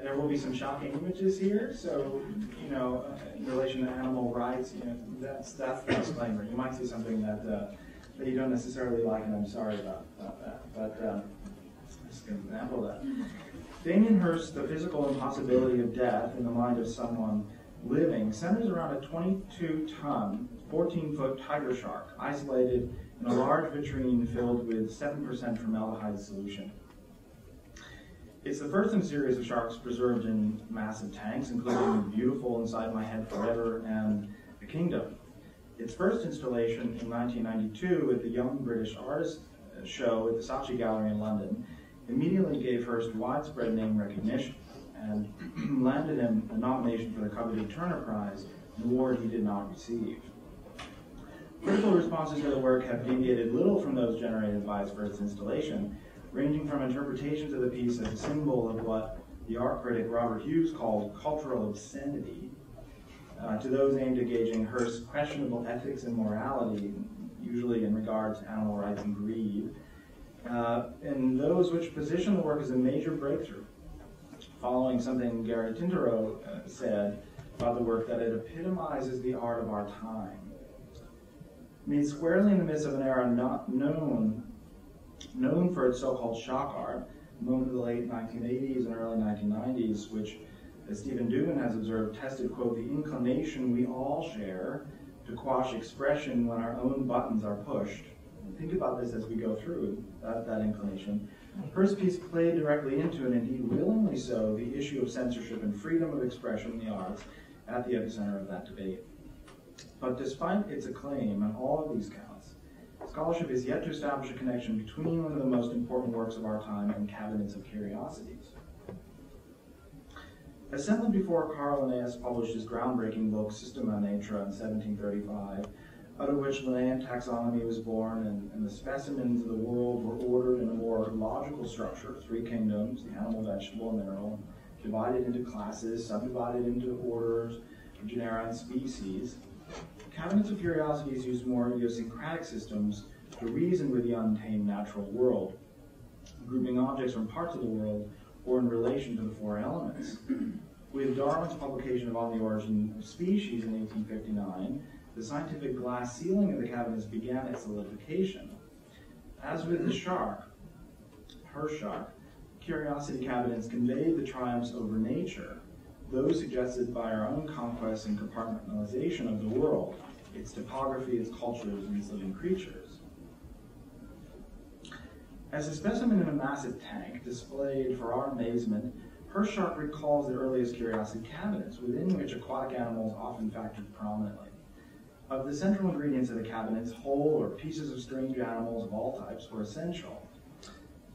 there will be some shocking images here, so, you know, in relation to animal rights, you know, that's the disclaimer. You might see something that you don't necessarily like, and I'm sorry about that. But just an example of that. Damien Hirst, The Physical Impossibility of Death in the Mind of Someone Living, centers around a 22-ton, 14-foot tiger shark, isolated in a large vitrine filled with 7% formaldehyde solution. It's the first in a series of sharks preserved in massive tanks, including the beautiful Inside My Head Forever and The Kingdom. Its first installation in 1992 at the Young British Artist Show at the Walsh Gallery in London immediately gave Hirst widespread name recognition and landed him a nomination for the coveted Turner Prize, an award he did not receive. Critical responses to the work have deviated little from those generated by its first installation, ranging from interpretations of the piece as a symbol of what the art critic Robert Hughes called cultural obscenity, to those aimed at gauging Hirst's questionable ethics and morality, usually in regard to animal rights and greed, and those which position the work as a major breakthrough, following something Gary Tintereau said about the work, that it epitomizes the art of our time. Made squarely in the midst of an era not known for its so-called shock art, known in the late 1980s and early 1990s, which, as Stephen Dubin has observed, tested, quote, the inclination we all share to quash expression when our own buttons are pushed. Think about this as we go through that inclination. Hirst's piece played directly into, and indeed willingly so, the issue of censorship and freedom of expression in the arts at the epicenter of that debate. But despite its acclaim on all of these counts, scholarship is yet to establish a connection between one of the most important works of our time and cabinets of curiosities. Assembled before Carl Linnaeus published his groundbreaking book Systema Natura in 1735, out of which Linnaean taxonomy was born, and the specimens of the world were ordered in a more logical structure, three kingdoms, the animal, vegetable, and mineral, divided into classes, subdivided into orders, genera, and species. Cabinets of curiosities use more idiosyncratic systems to reason with the untamed natural world, grouping objects from parts of the world or in relation to the four elements. With Darwin's publication of On the Origin of Species in 1859, the scientific glass ceiling of the cabinets began its solidification. As with the shark, Hirst shark, curiosity cabinets conveyed the triumphs over nature, those suggested by our own conquest and compartmentalization of the world, its topography, its cultures, and its living creatures. As a specimen in a massive tank displayed for our amazement, Hirst shark recalls the earliest curiosity cabinets, within which aquatic animals often factored prominently. Of the central ingredients of the cabinets, whole or pieces of strange animals of all types were essential.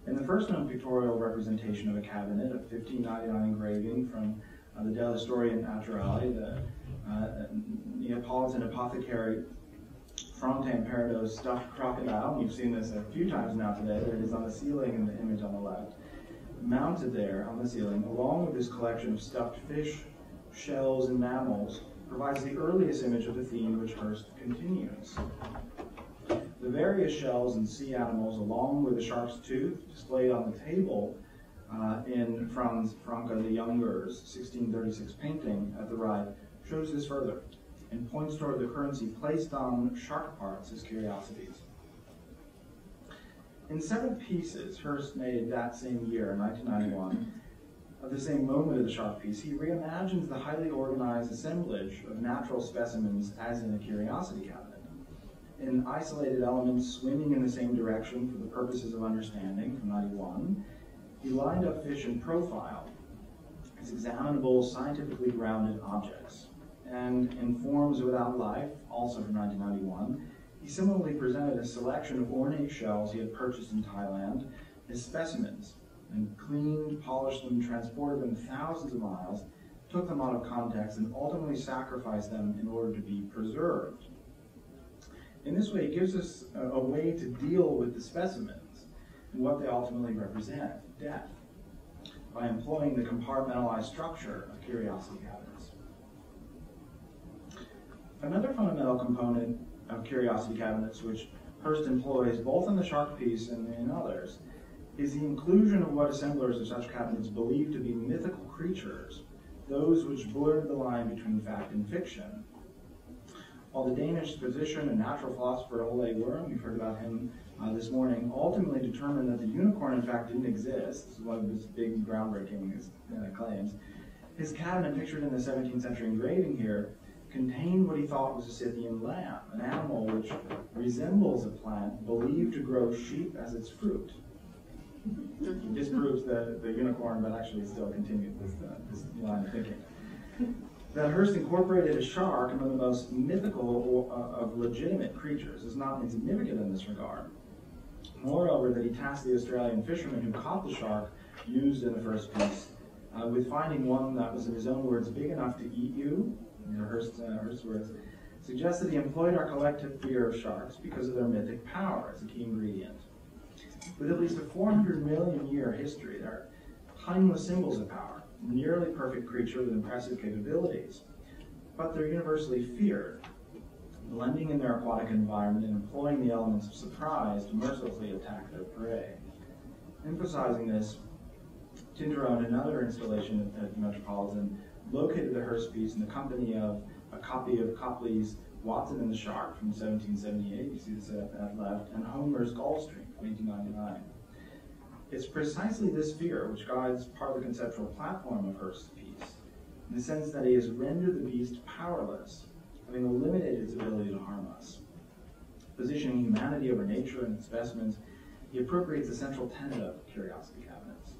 In the first known pictorial representation of a cabinet, a 1599 engraving from the De Historia Naturae, the Neapolitan apothecary Frontin Peridot's stuffed crocodile, and you've seen this a few times now today, that is on the ceiling in the image on the left, mounted there on the ceiling, along with this collection of stuffed fish, shells, and mammals, provides the earliest image of the theme which Hirst continues. The various shells and sea animals, along with the shark's tooth, displayed on the table in Franz Franca the Younger's 1636 painting at the right, shows this further and points toward the currency placed on shark parts as curiosities. In several pieces Hirst made that same year, 1991, of the same moment of the shark piece, he reimagines the highly organized assemblage of natural specimens as in a curiosity cabinet. In isolated elements swimming in the same direction for the purposes of understanding, from 91, he lined up fish in profile as examinable, scientifically grounded objects. And in Forms Without Life, also from 1991, he similarly presented a selection of ornate shells he had purchased in Thailand as specimens, and cleaned, polished them, transported them thousands of miles, took them out of context, and ultimately sacrificed them in order to be preserved. In this way, it gives us a way to deal with the specimens and what they ultimately represent, death, by employing the compartmentalized structure of curiosity cabinets. Another fundamental component of curiosity cabinets, which Hirst employs both in the shark piece and in others, is the inclusion of what assemblers of such cabinets believe to be mythical creatures creatures, those which blurred the line between fact and fiction. While the Danish physician and natural philosopher Ole Wurm, we've heard about him this morning, ultimately determined that the unicorn in fact didn't exist. This is one of his big groundbreaking claims. His cabinet, pictured in the 17th century engraving here, contained what he thought was a Scythian lamb, an animal which resembles a plant believed to grow sheep as its fruit. He disproves the unicorn, but actually still continued this line of thinking. That Hirst incorporated a shark among the most mythical of legitimate creatures is not insignificant in this regard. Moreover, that he tasked the Australian fisherman who caught the shark used in the first piece with finding one that was, in his own words, big enough to eat you, Hirst's words, suggests that he employed our collective fear of sharks because of their mythic power as a key ingredient. With at least a 400 million year history, they're timeless symbols of power, a nearly perfect creature with impressive capabilities, but they're universally feared, blending in their aquatic environment and employing the elements of surprise to mercilessly attack their prey. Emphasizing this, Tinderon, another installation at the Metropolitan, located the Hirst piece in the company of a copy of Copley's Watson and the Shark from 1778, you see this at left, and Homer's Gulfstream from 1899. It's precisely this fear which guides part of the conceptual platform of Hirst's piece, in the sense that he has rendered the beast powerless, having eliminated its ability to harm us. Positioning humanity over nature and its specimens, he appropriates the central tenet of curiosity cabinets.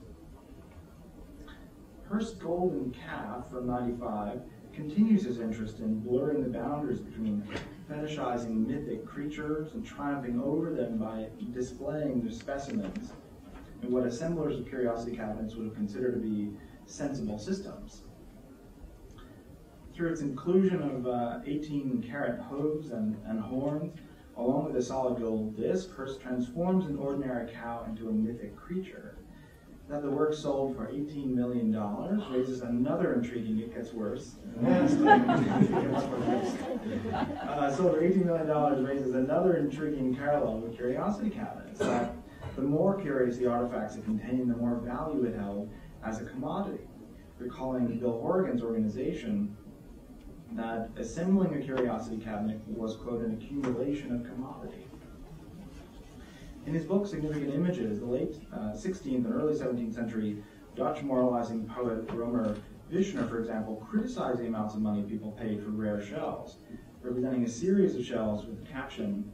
Hirst's Golden Calf from 95 continues his interest in blurring the boundaries between fetishizing mythic creatures and triumphing over them by displaying their specimens in what assemblers of curiosity cabinets would have considered to be sensible systems. Through its inclusion of 18-carat hooves and horns, along with a solid gold disc, Hirst transforms an ordinary cow into a mythic creature. That the work sold for $18 million raises another intriguing, it gets worse. Sold for $18 million raises another intriguing parallel with curiosity cabinets. That the more curious the artifacts it contained, the more value it held as a commodity. Recalling Bill Horrigan's organization, that assembling a curiosity cabinet was, quote, an accumulation of commodity. In his book, Significant Images, the late 16th and early 17th century Dutch moralizing poet Romer Visscher, for example, criticized the amounts of money people paid for rare shells, representing a series of shells with the caption,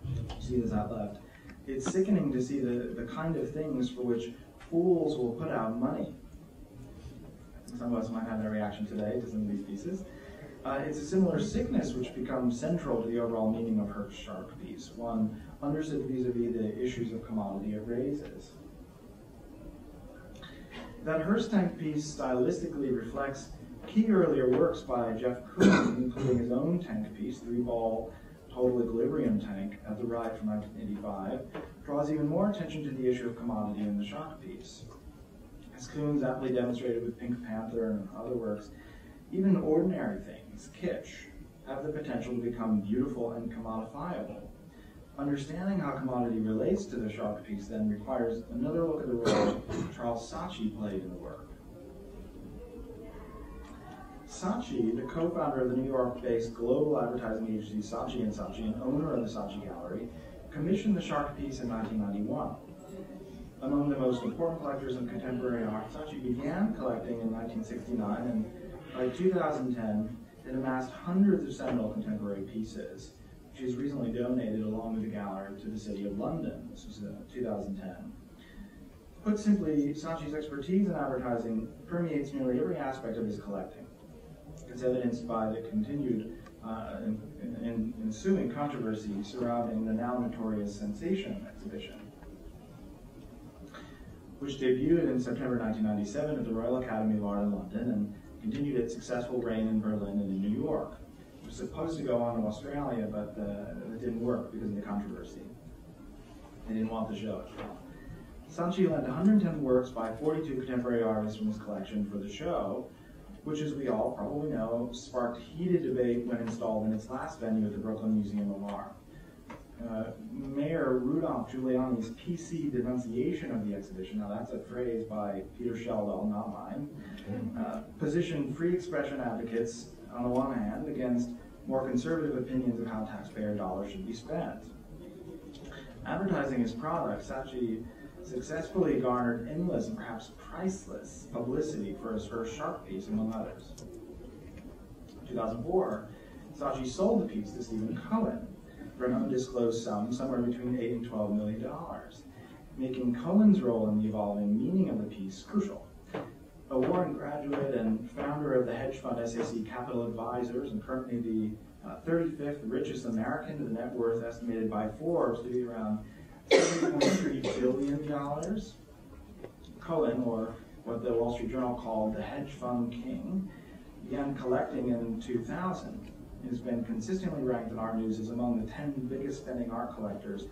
you see this out left, "It's sickening to see the kind of things for which fools will put out money." Some of us might have that reaction today to some of these pieces. It's a similar sickness which becomes central to the overall meaning of Hirst's shark piece, one understood vis-a-vis the issues of commodity it raises. That Hirst tank piece stylistically reflects key earlier works by Jeff Koons, including his own tank piece, 3-ball total equilibrium tank at the Ride from 1985, draws even more attention to the issue of commodity in the shark piece. As Koons aptly demonstrated with Pink Panther and other works, even ordinary things, kitsch, have the potential to become beautiful and commodifiable. Understanding how commodity relates to the shark piece then requires another look at the role Charles Saatchi played in the work. Saatchi, the co-founder of the New York-based global advertising agency Saatchi & Saatchi and owner of the Saatchi Gallery, commissioned the shark piece in 1991. Among the most important collectors of contemporary art, Saatchi began collecting in 1969, and by 2010, it amassed hundreds of seminal contemporary pieces, which he's recently donated along with the gallery to the City of London. This was 2010. Put simply, Saatchi's expertise in advertising permeates nearly every aspect of his collecting. It's evidenced by the continued ensuing controversy surrounding the now notorious Sensation exhibition, which debuted in September 1997 at the Royal Academy of Art in London and continued its successful reign in Berlin and in New York. It was supposed to go on in Australia, but it didn't work because of the controversy. They didn't want the show at all. Saatchi lent 110 works by 42 contemporary artists from his collection for the show, which, as we all probably know, sparked heated debate when installed in its last venue at the Brooklyn Museum of Art. Mayor Rudolph Giuliani's PC denunciation of the exhibition, now that's a phrase by Peter Sheldon, not mine, position free expression advocates on the one hand against more conservative opinions of how taxpayer dollars should be spent. Advertising his product, Saatchi successfully garnered endless and perhaps priceless publicity for his first shark piece, among others. In 2004, Saatchi sold the piece to Stephen Cohen for an undisclosed sum, somewhere between $8 and $12 million, making Cohen's role in the evolving meaning of the piece crucial. A Warren graduate and founder of the hedge fund SAC Capital Advisors, and currently the 35th richest American, with a net worth estimated by Forbes to be around $7.3 billion. Cohen, or what the Wall Street Journal called the hedge fund king, began collecting in 2000. Has been consistently ranked in our news as among the 10 biggest spending art collectors,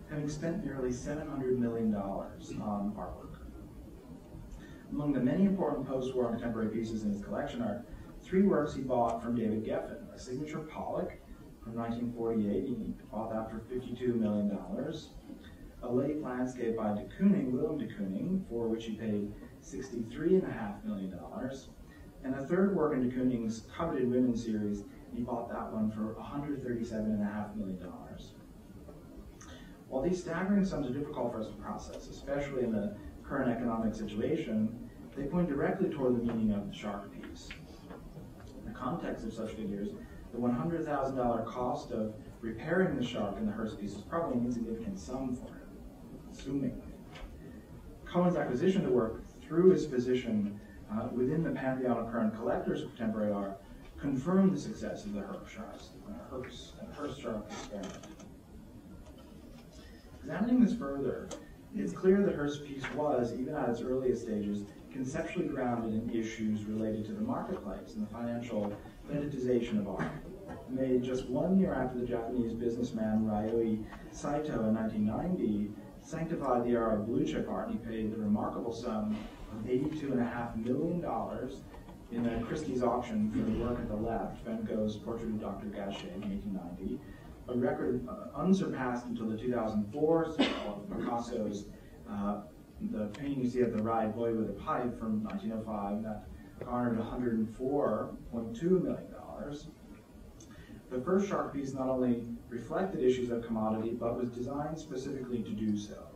having spent nearly $700 million on artwork. Among the many important post-war and contemporary pieces in his collection are 3 works he bought from David Geffen: a signature Pollock from 1948, he bought that for $52 million, a late landscape by de Kooning, Willem de Kooning, for which he paid $63.5 million, and a third work in de Kooning's coveted women series. He bought that one for $137.5 million. While these staggering sums are difficult for us to process, especially in the current economic situation, they point directly toward the meaning of the shark piece. In the context of such figures, the $100,000 cost of repairing the shark in the Hirst piece is probably an insignificant sum for him, assuming. Cohen's acquisition of the work, through his position within the pantheon of current collectors of contemporary art, confirmed the success of the Hirst shark experiment. Examining this further, it's clear that Hirst's piece was, even at its earliest stages, conceptually grounded in issues related to the marketplace and the financial monetization of art. Made just 1 year after the Japanese businessman Ryoi Seton in 1990 sanctified the era of blue chip art, he paid the remarkable sum of $82.5 million in a Christie's auction for the work at the left, Van Gogh's Portrait of Dr. Gachet in 1890, a record unsurpassed until the 2004 sale of Picasso's the painting you see at the right, Boy with a Pipe, from 1905, that garnered $104.2 million. The first shark piece not only reflected issues of commodity, but was designed specifically to do so.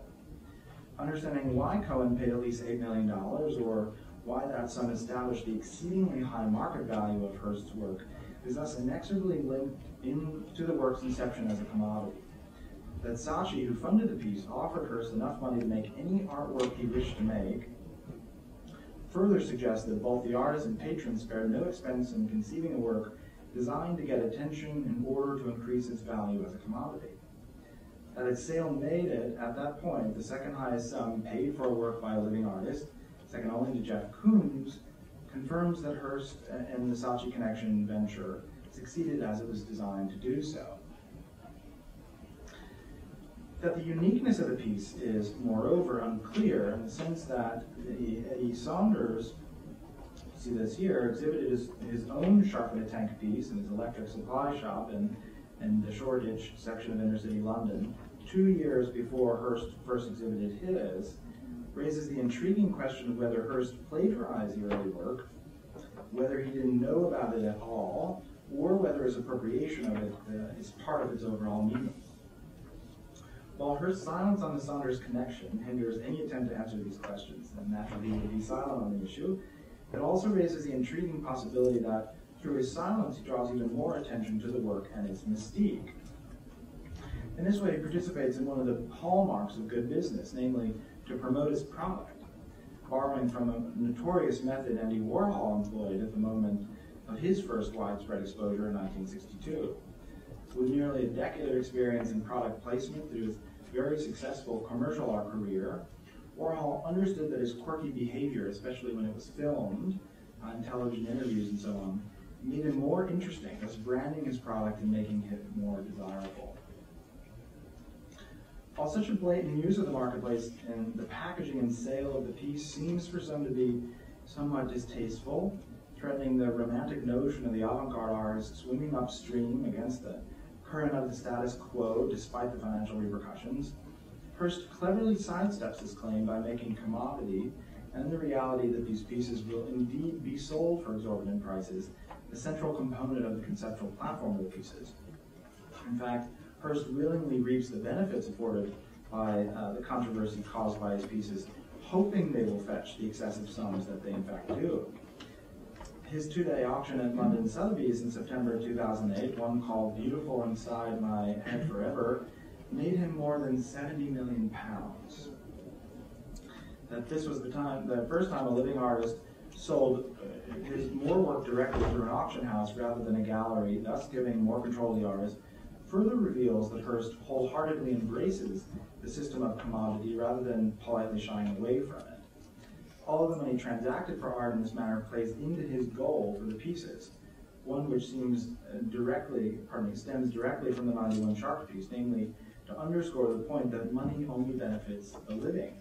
Understanding why Cohen paid at least $8 million, or why that sum established the exceedingly high market value of Hirst's work, is thus inexorably linked into the work's inception as a commodity. That Saatchi, who funded the piece, offered Hirst enough money to make any artwork he wished to make, further suggests that both the artist and patron spared no expense in conceiving a work designed to get attention in order to increase its value as a commodity. That its sale made it, at that point, the second highest sum paid for a work by a living artist, second only to Jeff Koons, confirms that Hirst and the Saatchi Connection venture succeeded as it was designed to do so. That the uniqueness of the piece is, moreover, unclear in the sense that Eddie Saunders, see this here, exhibited his own shark in a tank piece in his electric supply shop in the Shoreditch section of inner city London, 2 years before Hirst first exhibited his, raises the intriguing question of whether Hirst plagiarized the early work, whether he didn't know about it at all, or whether his appropriation of it is part of its overall meaning. While Hirst's silence on the Saunders connection hinders any attempt to answer these questions, and naturally he would be silent on the issue, it also raises the intriguing possibility that through his silence he draws even more attention to the work and its mystique. In this way, he participates in one of the hallmarks of good business, namely to promote his product, borrowing from a notorious method Andy Warhol employed at the moment of his first widespread exposure in 1962. With nearly a decade of experience in product placement through his very successful commercial art career, Warhol understood that his quirky behavior, especially when it was filmed, on television interviews and so on, made him more interesting, thus branding his product and making it more desirable. While such a blatant use of the marketplace and the packaging and sale of the piece seems for some to be somewhat distasteful, threatening the romantic notion of the avant-garde artist swimming upstream against the current of the status quo despite the financial repercussions, Hirst cleverly sidesteps this claim by making commodity and the reality that these pieces will indeed be sold for exorbitant prices, the central component of the conceptual platform of the pieces. In fact, Hirst willingly reaps the benefits afforded by the controversy caused by his pieces, hoping they will fetch the excessive sums that they in fact do. His two-day auction at London Sotheby's in September 2008, one called Beautiful Inside My Head Forever, made him more than 70 million pounds. That this was the first time a living artist sold more work directly through an auction house rather than a gallery, thus giving more control to the artist, further reveals that Hirst wholeheartedly embraces the system of commodity rather than politely shying away from it. All of the money transacted for art in this manner plays into his goal for the pieces, one which stems directly from the 91 Shark piece, namely to underscore the point that money only benefits the living.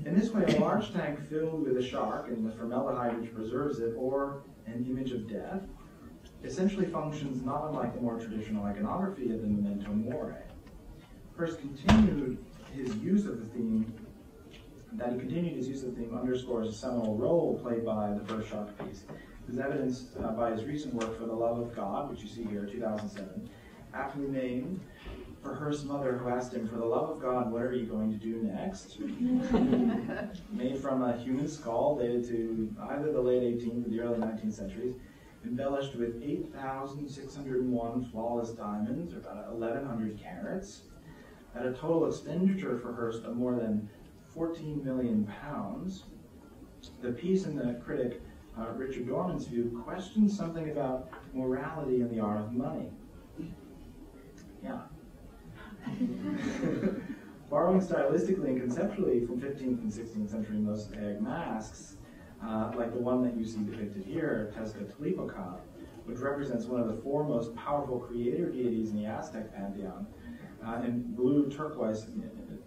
In this way, a large tank filled with a shark and the formaldehyde which preserves it, or an image of death, essentially functions not unlike the more traditional iconography of the memento mori. Hirst continued his use of the theme. That he continued his use of the theme underscores a seminal role played by the first shark piece. It is evidenced by his recent work For the Love of God, which you see here, 2007, aptly named for Hirst's mother, who asked him, "For the love of God, what are you going to do next?" Made from a human skull dated to either the late 18th or the early 19th centuries, embellished with 8,601 flawless diamonds, or about 1,100 carats, at a total expenditure for Hirst of more than 14 million pounds. The piece, in the critic Richard Dorman's view, questions something about morality in the art of money. Yeah. Borrowing stylistically and conceptually from 15th and 16th century Mosaic masks, like the one that you see depicted here, Tezcatlipoca, which represents one of the four most powerful creator deities in the Aztec pantheon, in blue turquoise,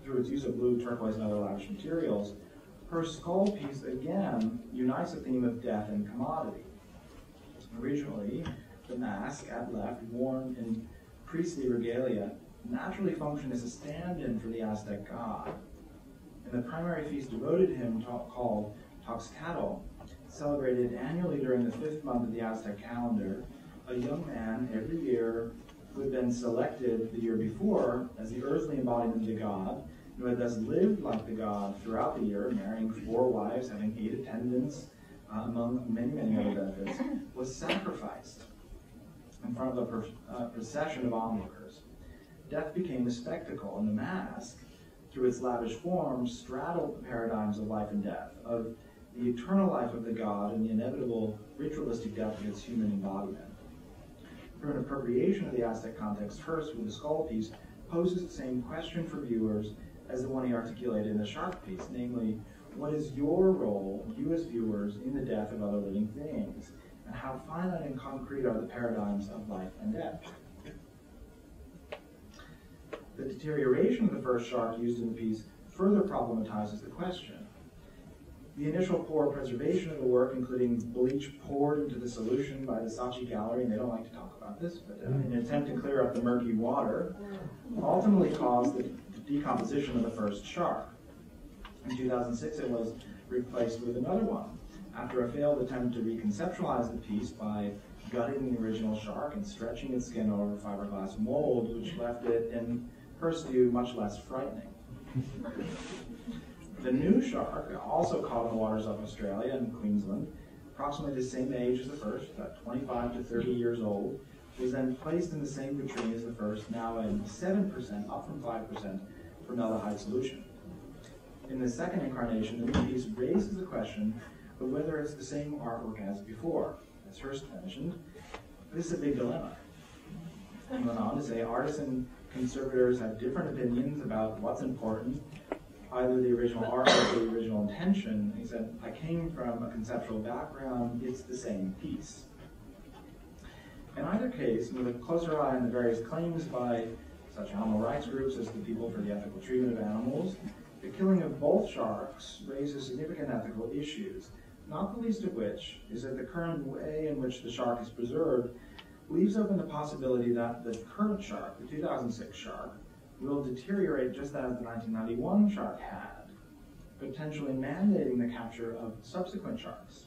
through its use of blue, turquoise, and other lavish materials, her skull piece again unites a theme of death and commodity. Originally, the mask at left, worn in priestly regalia, naturally functioned as a stand-in for the Aztec god. In the primary feast devoted to him, called Toxcatl, celebrated annually during the 5th month of the Aztec calendar, a young man every year who had been selected the year before as the earthly embodiment of the god, who had thus lived like the god throughout the year, marrying 4 wives, having 8 attendants, among many, many other benefits, was sacrificed in front of a procession of onlookers. Death became a spectacle, and the mask, through its lavish form, straddled the paradigms of life and death, of the eternal life of the god and the inevitable ritualistic death of its human embodiment. Through an appropriation of the Aztec context, Hirst, with the skull piece, poses the same question for viewers as the one he articulated in the shark piece, namely, what is your role, you as viewers, in the death of other living things, and how finite and concrete are the paradigms of life and death? The deterioration of the first shark used in the piece further problematizes the question. The initial poor preservation of the work, including bleach poured into the solution by the Walsh Gallery, and they don't like to talk about this, but in an attempt to clear up the murky water, ultimately caused the decomposition of the first shark. In 2006, it was replaced with another one, after a failed attempt to reconceptualize the piece by gutting the original shark and stretching its skin over fiberglass mold, which left it, in Hirst's view, much less frightening. The new shark, also caught in the waters of Australia and Queensland, approximately the same age as the first, about 25 to 30 years old, was then placed in the same vitrine as the first, now in 7%, up from 5%, formaldehyde solution. In the second incarnation, the new piece raises the question of whether it's the same artwork as before. As Hirst mentioned, this is a big dilemma. He went on to say, artists and conservators have different opinions about what's important, either the original artwork or the original intention. He said, I came from a conceptual background, it's the same piece. In either case, with a closer eye on the various claims by such animal rights groups as the People for the Ethical Treatment of Animals, the killing of both sharks raises significant ethical issues, not the least of which is that the current way in which the shark is preserved leaves open the possibility that the current shark, the 2006 shark, will deteriorate just as the 1991 shark had. potentially mandating the capture of subsequent sharks.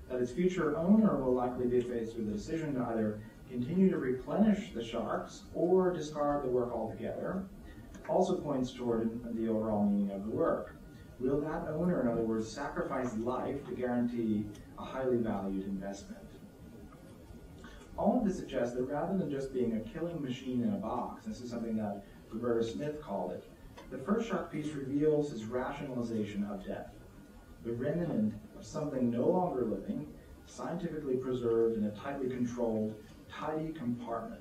That its future owner will likely be faced with the decision to either continue to replenish the sharks or discard the work altogether, also points toward the overall meaning of the work. Will that owner, in other words, sacrifice life to guarantee a highly valued investment? All of this suggests that rather than just being a killing machine in a box, this is something that Roberta Smith called it, the first shark piece reveals his rationalization of death, the remnant of something no longer living, scientifically preserved in a tightly controlled, tidy compartment.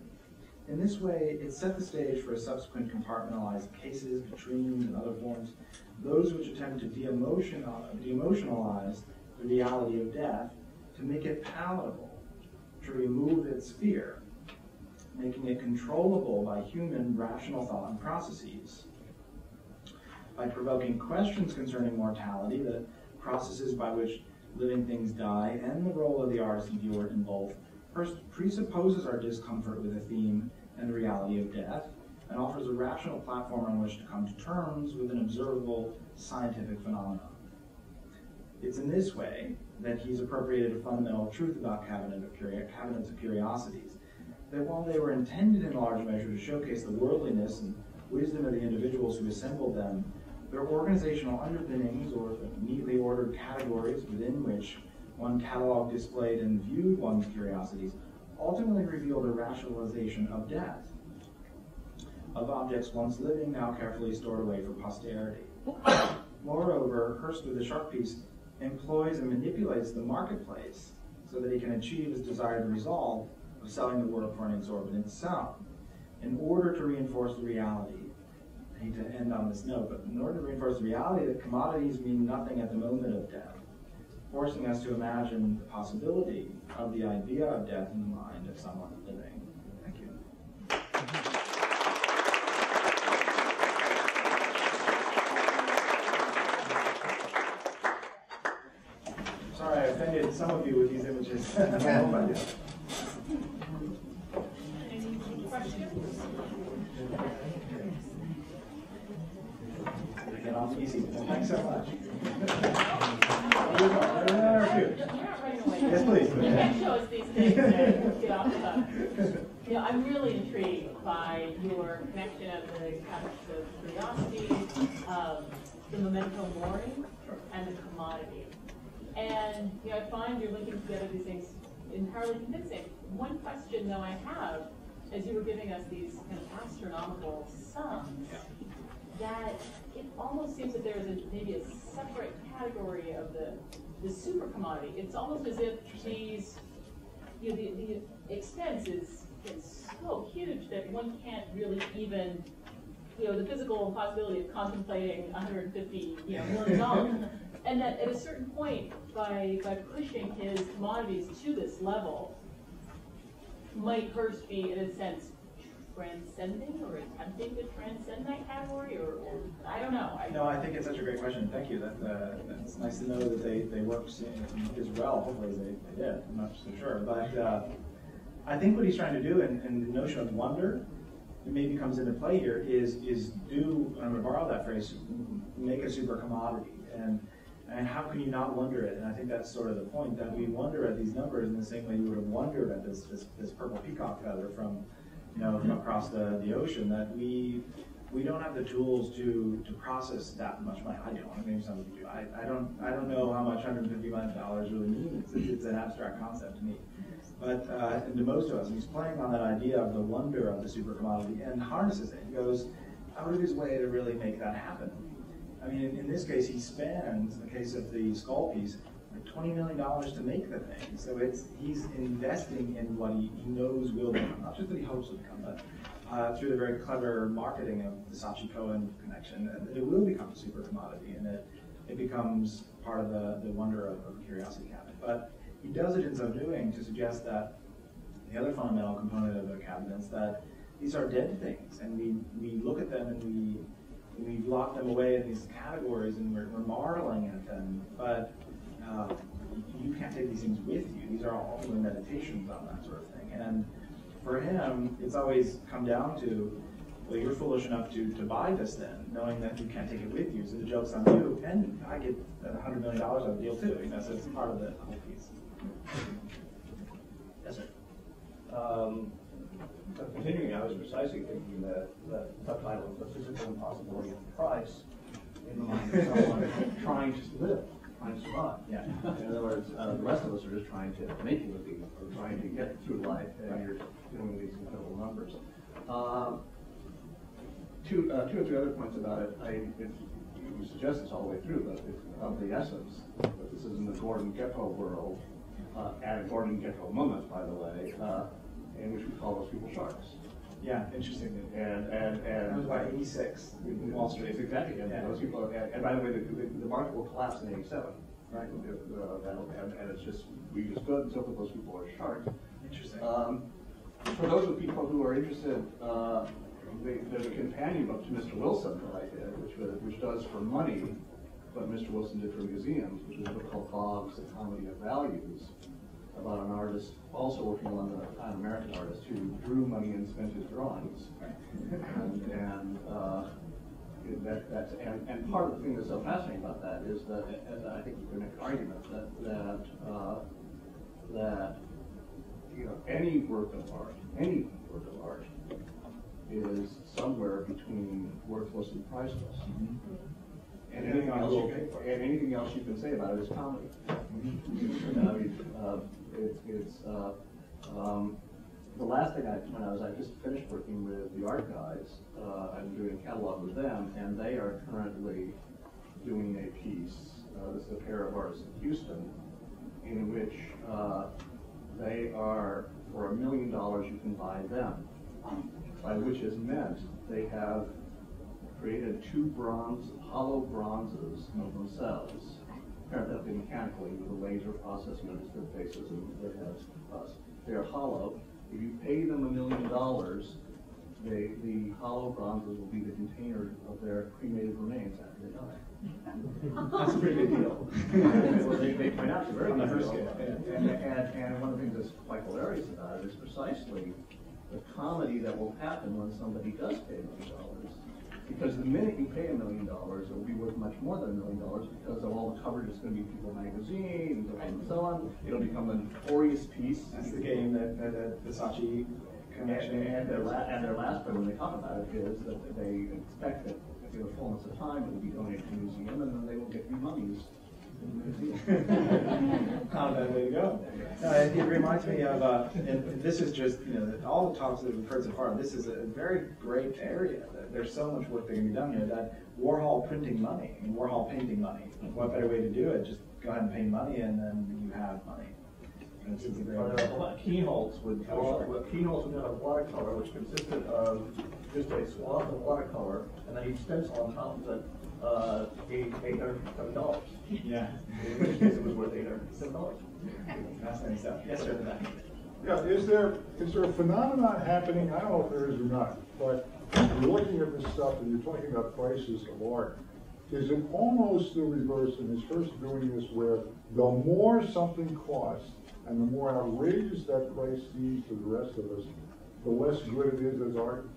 In this way, it set the stage for a subsequent compartmentalized cases, latrines, and other forms, those which attempt to de-emotionalize the reality of death to make it palatable, to remove its fear, making it controllable by human rational thought and processes. By provoking questions concerning mortality, the processes by which living things die, and the role of the artist and viewer in both, first presupposes our discomfort with the theme and the reality of death, and offers a rational platform on which to come to terms with an observable scientific phenomenon. It's in this way that he's appropriated a fundamental truth about cabinets of curiosities, that while they were intended in large measure to showcase the worldliness and wisdom of the individuals who assembled them, their organizational underpinnings, or neatly ordered categories within which one catalog displayed and viewed one's curiosities, ultimately revealed a rationalization of death, of objects once living, now carefully stored away for posterity. Moreover, Hirst, with the shark piece, employs and manipulates the marketplace so that he can achieve his desired result of selling the work for an exorbitant sum. In order to reinforce the reality, I hate to end on this note, but in order to reinforce the reality that commodities mean nothing at the moment of death, forcing us to imagine the possibility of the idea of death in the mind of someone living. Thank you. Sorry, I offended some of you with these images. I hope I did. Any questions? Get off easy. Thanks so much. Yes, please. You can't show us these things and get off the hook. You know, I'm really intrigued by your connection of the cabinets of curiosity, the memento mori, and the commodity. And you know, I find you're linking together these things entirely convincing. One question, though, I have, as you were giving us these kind of astronomical sums, that it almost seems that there is maybe a separate category of the super commodity. It's almost as if these, you know, the expense is so huge that one can't really even, you know, the physical possibility of contemplating $150 million, and that at a certain point, by pushing his commodities to this level, might Hirst be, in a sense, transcending or attempting to transcend that category, or I don't know. No, I think it's such a great question. Thank you. That's nice to know that they worked as well, hopefully, as they did. I'm not so sure. But I think what he's trying to do, and the notion of wonder, that maybe comes into play here, is do, I'm going to borrow that phrase, make a super commodity. And how can you not wonder it? And I think that's sort of the point, that we wonder at these numbers in the same way you would have wondered at this purple peacock feather from across the ocean, that we don't have the tools to process that much money. I don't. Maybe some of you do. I don't know how much $150 million really means. It's an abstract concept to me. But and to most of us, he's playing on that idea of the wonder of the super commodity and harnesses it. He goes out of his way to really make that happen. I mean, in this case, he spends, in the case of the skull piece, like $20 million to make the thing. So he's investing in what he knows will become, not just that he hopes will become, but through the very clever marketing of the Saatchi-Cohen connection, it will become a super commodity, and it becomes part of the wonder of a curiosity cabinet. But he does it in so doing to suggest that the other fundamental component of the cabinets, that these are dead things, and we look at them and we've locked them away in these categories, and we're marveling at them, but you can't take these things with you. These are all ultimately meditations on that sort of thing. And for him, it's always come down to well, you're foolish enough to buy this then, knowing that you can't take it with you, so the joke's on you, and I get $100 million out of the deal too, you know, so it's part of the whole piece. Yes, sir. Continuing, I was precisely thinking that the subtitle is the physical impossibility of price in the mind of someone trying to live, trying to survive. Yeah. In other words, the rest of us are just trying to make a living or trying to get through life, and you're dealing with these incredible numbers. Two or three other points about it. You suggest this all the way through, but it's of the essence. But this is in the Gordon Gekko world, at a Gordon Gekko moment, by the way, in which we call those people sharks. Yeah, interesting. And that was by 86 in Wall Street. Exactly. And those people. And by the way, the market will collapse in 87. Right. And it's just we just good and so forth. Those people are sharks. Interesting. For those of people who are interested, there's a companion book to Mr. Wilson that I did, which does for money what Mr. Wilson did for museums, which is a book called Boggs, The Comedy of Values, about an artist also working on an American artist who drew money and spent his drawings. And part of the thing that's so fascinating about that is that, and I think you can make an argument that you know, any work of art is somewhere between worthless and priceless. Mm-hmm. And anything else you can say about it is comedy. Mm-hmm. I mean, the last thing I just finished working with the art guys. I'm doing a catalog with them, and they are currently doing a piece. This is a pair of artists in Houston, in which they are, for $1 million, you can buy them. By which is meant they have created two hollow bronzes of themselves, apparently mechanically with a laser process, you know, just their faces and their heads. They are hollow. If you pay them $1 million, the hollow bronzes will be the container of their cremated remains after they die. That's a pretty good deal. Well, they point out it's a very good deal. And one of the things that's quite hilarious about it is precisely the comedy that will happen when somebody does pay $1 million. Because the minute you pay $1 million, it will be worth much more than $1 million because of all the coverage. It's going to be People magazine and so on and so on. It'll become a notorious piece. That's the game that Versace connection. And their last point when they talk about it is that they expect that in the fullness of time it will be donated to the museum, and then they will get new monies. Not a bad way to go. No, it reminds me of, and this is just, you know, all the talks that we've heard so far, this is a very great area. There's so much work that can be done here that Warhol printing money, and Warhol painting money. What better way to do it? Just go ahead and pay money, and then you have money. It's a great Keyholes would have a watercolor which consisted of just a swath of watercolor, and then each stencil on top of it $807. Yeah. In which case it was worth $807. Fascinating stuff. Yes, sir. Yeah, is there a phenomenon happening? I don't know if there is or not, but you're looking at this stuff and you're talking about prices of art. Is it almost the reverse in his first doing this, where the more something costs and the more outrageous that price seems to the rest of us, the less good it is as art?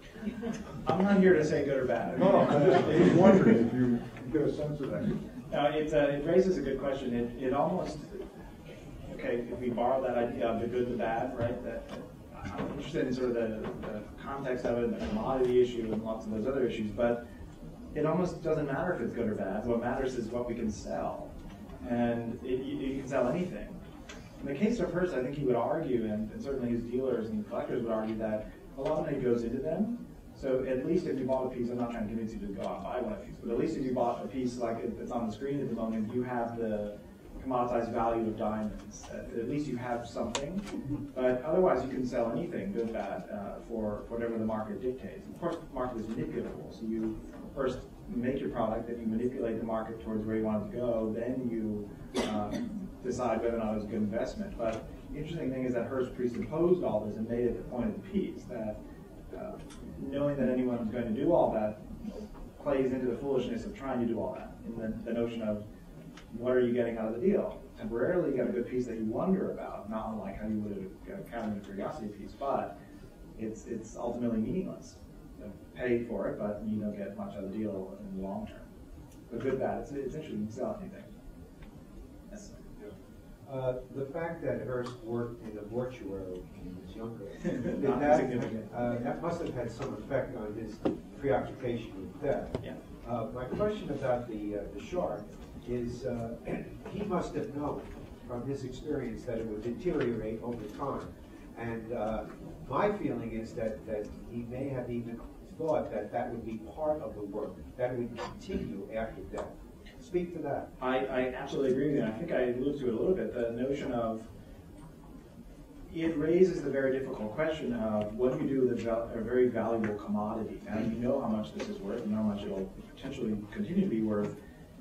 I'm not here to say good or bad. No, I'm just wondering if you get a sense of that. No, it raises a good question. It almost, okay, if we borrow that idea of the good, the bad, right? I'm interested in sort of the context of it, and the commodity issue, and lots of those other issues, but it almost doesn't matter if it's good or bad. What matters is what we can sell. And you can sell anything. In the case of Hirst, I think he would argue, and certainly his dealers and collectors would argue, that a lot of money goes into them. So at least if you bought a piece, I'm not trying to convince you to go out and buy one piece, but at least if you bought a piece like it's on the screen at the moment, you have the commoditized value of diamonds. At least you have something. But otherwise, you can sell anything, good, bad, for whatever the market dictates. Of course, the market is manipulable. So you first make your product, then you manipulate the market towards where you want it to go, then you decide whether or not it's a good investment. But the interesting thing is that Hirst presupposed all this and made it the point of the piece, that knowing that anyone's going to do all that plays into the foolishness of trying to do all that, in the notion of what are you getting out of the deal. Temporarily you get a good piece that you wonder about, not unlike how you would have got a Cabinet of Curiosity piece, but it's ultimately meaningless. pay for it, but you don't get much of the deal in the long term. But good, bad, it's interesting. You can sell anything. Yes. The fact that Hirst worked in a mortuary when he was younger, Not significant. that must have had some effect on his preoccupation with death. Yeah. My question about the shark is, he must have known from his experience that it would deteriorate over time. And my feeling is that he may have even thought that would be part of the work, that would continue after death. Speak to that. I absolutely agree with you. I think I alluded to it a little bit. The notion of it raises the very difficult question of what do you do with a very valuable commodity? Now you know how much this is worth and how much it'll potentially continue to be worth,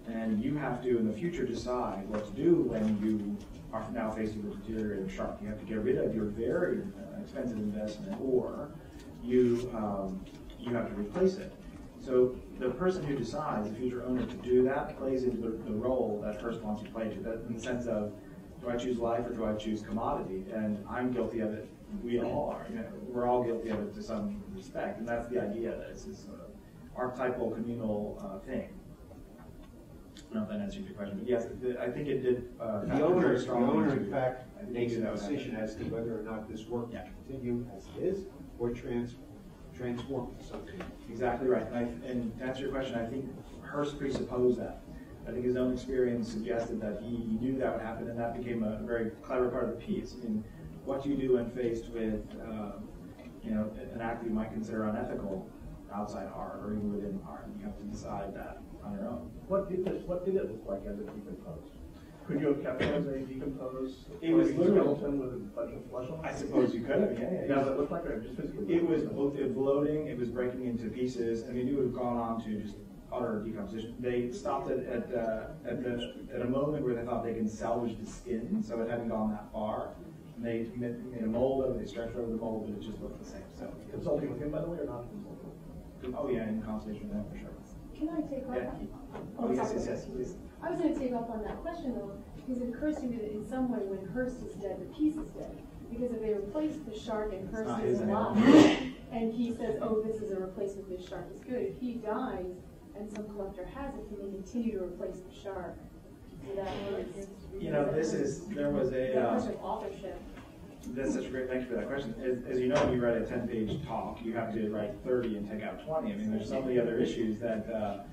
and you have to in the future decide what to do when you are now faced with a deteriorating shark. You have to get rid of your very expensive investment, or you have to replace it. So the person who decides, the future owner, to do that plays into the role that Hirst wants to play to, that in the sense of, do I choose life or do I choose commodity? And I'm guilty of it. We all are. You know, we're all guilty of it to some respect, and that's the idea that it's this archetypal communal thing. I don't know if that answers your question, but yes, I think it did. The owner, in fact, makes a decision as to whether or not this work can continue as it is or transform to something. Exactly right. And to answer your question, I think Hirst presupposed that. I think his own experience suggested that he knew that would happen, and that became a very clever part of the piece. I mean, what do you do when faced with, an act that you might consider unethical outside art or even within art? You have to decide that on your own. What did it look like as it decomposed? Could you have kept it as a decomposed skeleton with a bunch of flesh on it? I suppose you could have, yeah. Does it look like it? Just physically? It was bloating, it was breaking into pieces. I mean, it would have gone on to just utter decomposition. They stopped it at a moment where they thought they can salvage the skin, so it hadn't gone that far. And they made a mold of it, they stretched over the mold, but it just looked the same. So, consulting with him, by the way, or not consulting? Oh yeah, in conversation with them for sure. Can I take off? Yeah. Oh yes, please. I was going to take off on that question though, because it occurs to me that in some way when Hirst is dead, the piece is dead. Because if they replace the shark and Hirst is alive, and he says, oh, this is a replacement, this shark is good. If he dies and some collector has it, can they continue to replace the shark? So that was, there was a question of authorship. That's such a great, thank you for that question. As you know, when you write a 10-page talk, you have to write 30 and take out 20. I mean, there's so many other issues that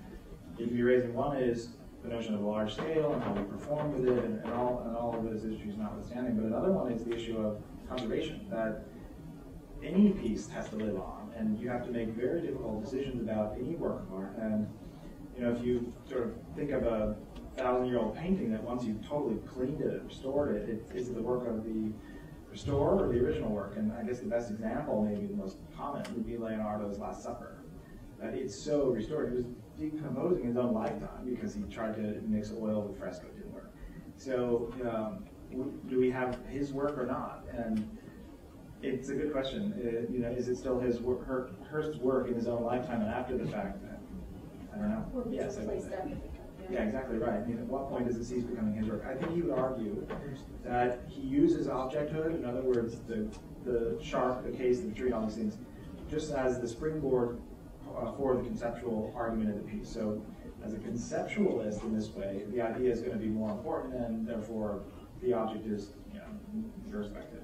you can be raising. One is the notion of a large scale and how we perform with it, and all of those issues notwithstanding. But another one is the issue of conservation, that any piece has to live on, and you have to make very difficult decisions about any work of art. And if you sort of think of a 1,000-year-old painting that once you've totally cleaned it, restored it, is it the work of the restorer or the original work? And I guess the best example, maybe the most common, would be Leonardo's Last Supper. That it's so restored. He was decomposing his own lifetime because he tried to mix oil with fresco. It didn't work. So do we have his work or not? And it's a good question. Is it still his work, Hirst's work in his own lifetime and after the fact? I don't know. Yes, I would say. Yeah, exactly right. I mean, at what point does it cease becoming his work? I think he would argue that he uses objecthood, in other words, the shark, the case, the tree, all these things, just as the springboard for the conceptual argument of the piece. So as a conceptualist in this way, the idea is going to be more important, and therefore the object is irrespective.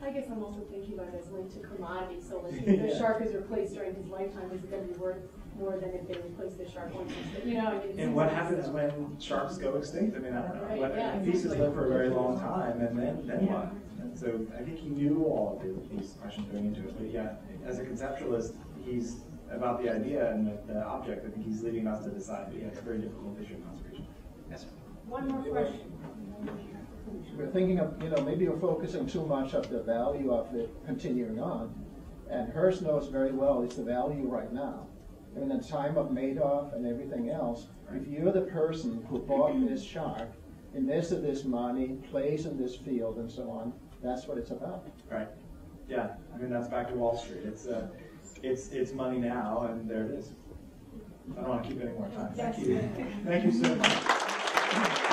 I guess I'm also thinking about it as linked to commodity. So like, if the shark is replaced during his lifetime, is it going to be worth more than if they replace the shark once? And what happens when sharks go extinct? I mean, I don't know. Right, pieces live for a very long time, and then what? And so I think he knew all of these questions going into it. But yeah, as a conceptualist, he's about the idea and the object. I think he's leaving us to decide. But yeah, it's a very difficult issue of conservation. Yes, sir. One more question. We're thinking of, maybe we're focusing too much of the value of it continuing on. And Hirst knows very well it's the value right now. In the time of Madoff and everything else, if you're the person who bought this shark, invested this money, plays in this field and so on, that's what it's about. Right. Yeah. I mean, that's back to Wall Street. It's money now, and there it is. I don't want to keep any more time. Thank you. Thank you so much.